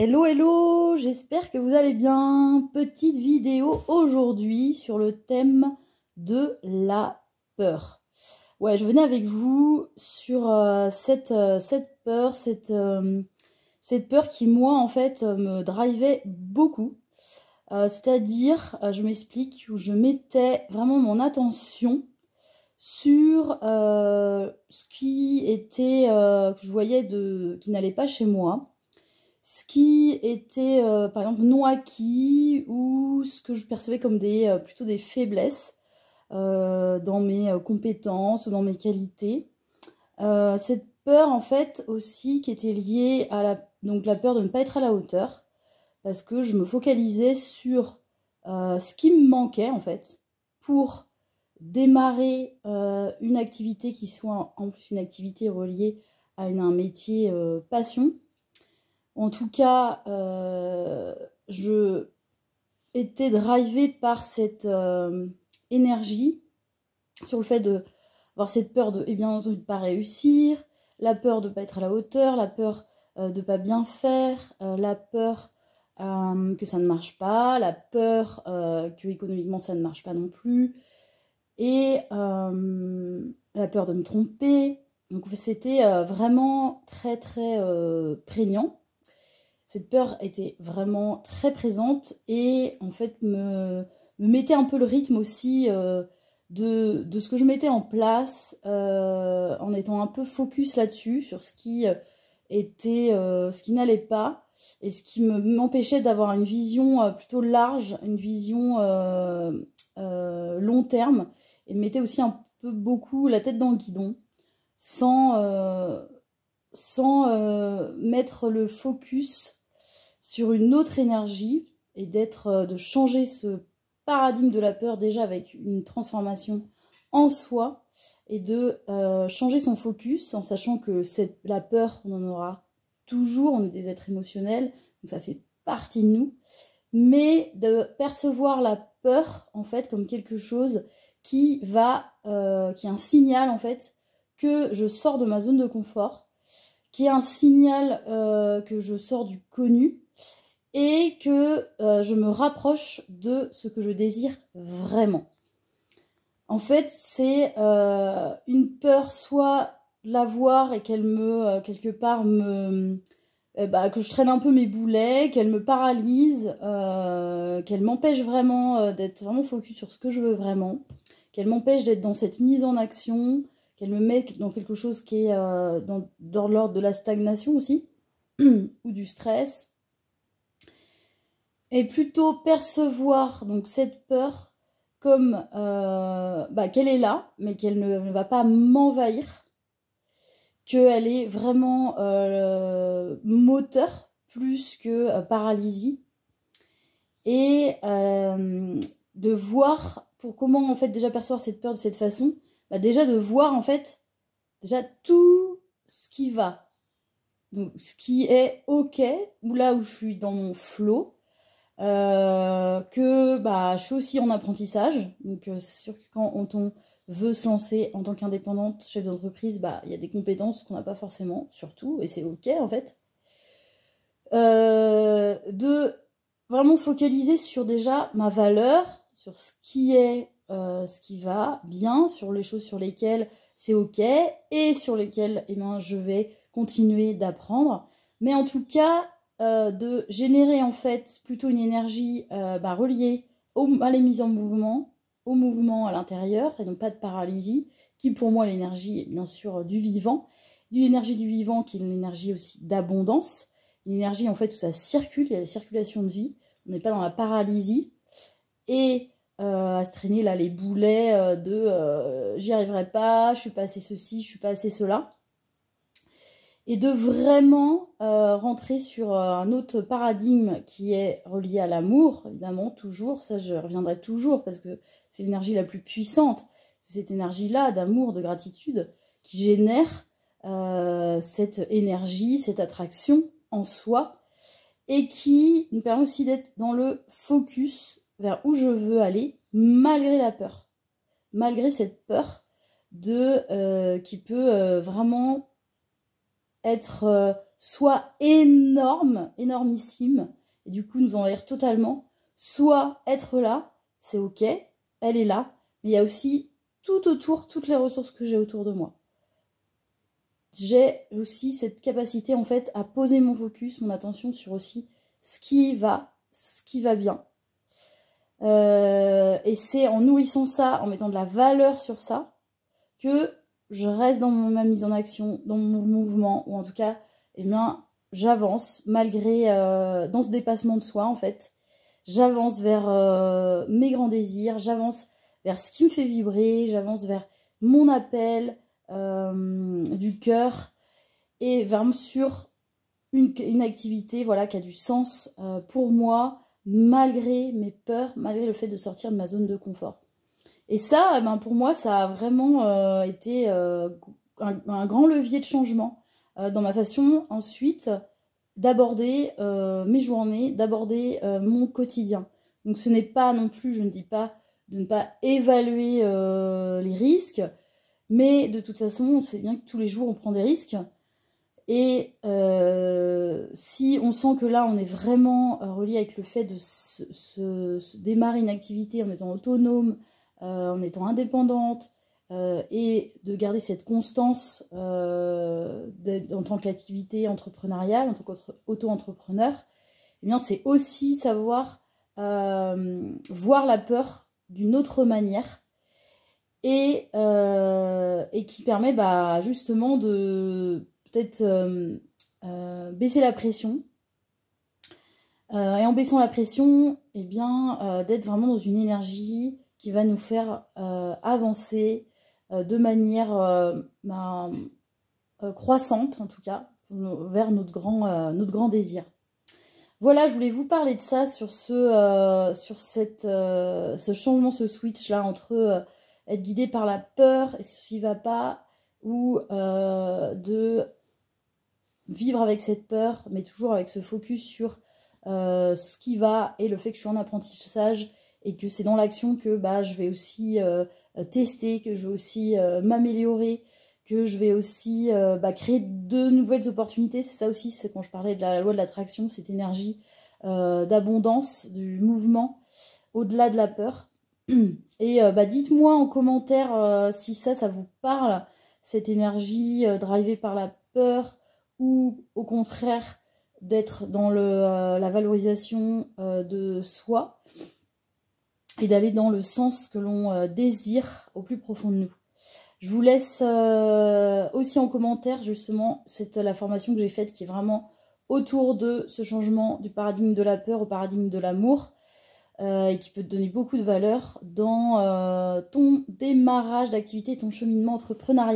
Hello, hello, j'espère que vous allez bien. Petite vidéo aujourd'hui sur le thème de la peur. Ouais, je venais avec vous sur cette peur, cette peur qui, moi, en fait, me drivait beaucoup. C'est-à-dire, je m'explique, où je mettais vraiment mon attention sur ce qui était, que je voyais qui n'allait pas chez moi. Ce qui était, par exemple, non acquis ou ce que je percevais comme plutôt des faiblesses dans mes compétences ou dans mes qualités. Cette peur, en fait, aussi qui était liée à donc la peur de ne pas être à la hauteur, parce que je me focalisais sur ce qui me manquait, en fait, pour démarrer une activité qui soit en plus une activité reliée à un métier passion. En tout cas, je étais drivée par cette énergie sur le fait d'avoir cette peur de ne pas réussir, la peur de ne pas être à la hauteur, la peur de ne pas bien faire, la peur que ça ne marche pas, la peur que économiquement ça ne marche pas non plus, et la peur de me tromper. Donc c'était vraiment très très prégnant. Cette peur était vraiment très présente et en fait me mettait un peu le rythme aussi de ce que je mettais en place en étant un peu focus là-dessus, sur ce qui ce qui n'allait pas et ce qui m'empêchait d'avoir une vision plutôt large, une vision long terme, et me mettait aussi un peu beaucoup la tête dans le guidon sans mettre le focus sur une autre énergie et de changer ce paradigme de la peur déjà avec une transformation en soi et de changer son focus en sachant que la peur, on en aura toujours, on est des êtres émotionnels, donc ça fait partie de nous, mais de percevoir la peur en fait comme quelque chose qui est un signal en fait que je sors de ma zone de confort, qui est un signal que je sors du connu et que je me rapproche de ce que je désire vraiment. En fait, c'est une peur, soit l'avoir et qu'elle quelque part, que je traîne un peu mes boulets, qu'elle me paralyse, qu'elle m'empêche vraiment d'être vraiment focus sur ce que je veux vraiment, qu'elle m'empêche d'être dans cette mise en action, qu'elle me met dans quelque chose qui est dans l'ordre de la stagnation aussi, ou du stress. Et plutôt percevoir donc cette peur comme qu'elle est là, mais qu'elle ne va pas m'envahir, qu'elle est vraiment moteur plus que paralysie, et de voir pour comment en fait déjà percevoir cette peur de cette façon, déjà de voir en fait déjà tout ce qui va, donc ce qui est ok, ou là où je suis dans mon flow. Je suis aussi en apprentissage, donc c'est sûr que quand on veut se lancer en tant qu'indépendante, chef d'entreprise, il y a des compétences qu'on n'a pas forcément, surtout, et c'est ok en fait. De vraiment focaliser sur déjà ma valeur, sur ce qui est, ce qui va bien, sur les choses sur lesquelles c'est ok, et sur lesquelles je vais continuer d'apprendre, mais en tout cas, de générer en fait plutôt une énergie reliée à la mise en mouvement, au mouvement à l'intérieur, et donc pas de paralysie, qui pour moi l'énergie bien sûr du vivant, l'énergie du vivant qui est l'énergie aussi d'abondance, l'énergie en fait où ça circule, il y a la circulation de vie, on n'est pas dans la paralysie, et à se traîner là les boulets j'y arriverai pas, je suis pas assez ceci, je suis pas assez cela. Et de vraiment rentrer sur un autre paradigme qui est relié à l'amour, évidemment, toujours, ça je reviendrai toujours, parce que c'est l'énergie la plus puissante, c'est cette énergie-là d'amour, de gratitude, qui génère cette énergie, cette attraction en soi, et qui nous permet aussi d'être dans le focus vers où je veux aller, malgré la peur, malgré cette peur qui peut vraiment être soit énorme, énormissime, et du coup nous envahir totalement, soit être là, c'est ok, elle est là, mais il y a aussi tout autour, toutes les ressources que j'ai autour de moi. J'ai aussi cette capacité en fait à poser mon focus, mon attention sur aussi ce qui va bien. Et c'est en nourrissant ça, en mettant de la valeur sur ça, que je reste dans ma mise en action, dans mon mouvement, ou en tout cas, eh bien, j'avance malgré, dans ce dépassement de soi en fait, j'avance vers mes grands désirs, j'avance vers ce qui me fait vibrer, j'avance vers mon appel du cœur et vers sur une activité voilà, qui a du sens pour moi, malgré mes peurs, malgré le fait de sortir de ma zone de confort. Et ça, eh ben, pour moi, ça a vraiment été un grand levier de changement dans ma façon ensuite d'aborder mes journées, d'aborder mon quotidien. Donc ce n'est pas non plus, je ne dis pas de ne pas évaluer les risques, mais de toute façon, on sait bien que tous les jours, on prend des risques. Et si on sent que là, on est vraiment relié avec le fait de se démarrer une activité en étant autonome, en étant indépendante, et de garder cette constance en tant qu'activité entrepreneuriale, en tant qu'auto-entrepreneur, eh bien, c'est aussi savoir voir la peur d'une autre manière et qui permet justement de peut-être baisser la pression. Et en baissant la pression, eh bien, d'être vraiment dans une énergie qui va nous faire avancer de manière croissante, en tout cas, vers notre grand désir. Voilà, je voulais vous parler de ça sur ce changement, ce switch-là entre être guidé par la peur et ce qui ne va pas, ou de vivre avec cette peur, mais toujours avec ce focus sur ce qui va et le fait que je suis en apprentissage et que c'est dans l'action que je vais aussi tester, que je vais aussi m'améliorer, que je vais aussi créer de nouvelles opportunités. C'est ça aussi, c'est quand je parlais de la loi de l'attraction, cette énergie d'abondance, du mouvement, au-delà de la peur. Et dites-moi en commentaire si ça vous parle, cette énergie drivée par la peur, ou au contraire d'être dans la valorisation de soi et d'aller dans le sens que l'on désire au plus profond de nous. Je vous laisse aussi en commentaire justement la formation que j'ai faite qui est vraiment autour de ce changement du paradigme de la peur au paradigme de l'amour et qui peut te donner beaucoup de valeur dans ton démarrage d'activité, ton cheminement entrepreneurial.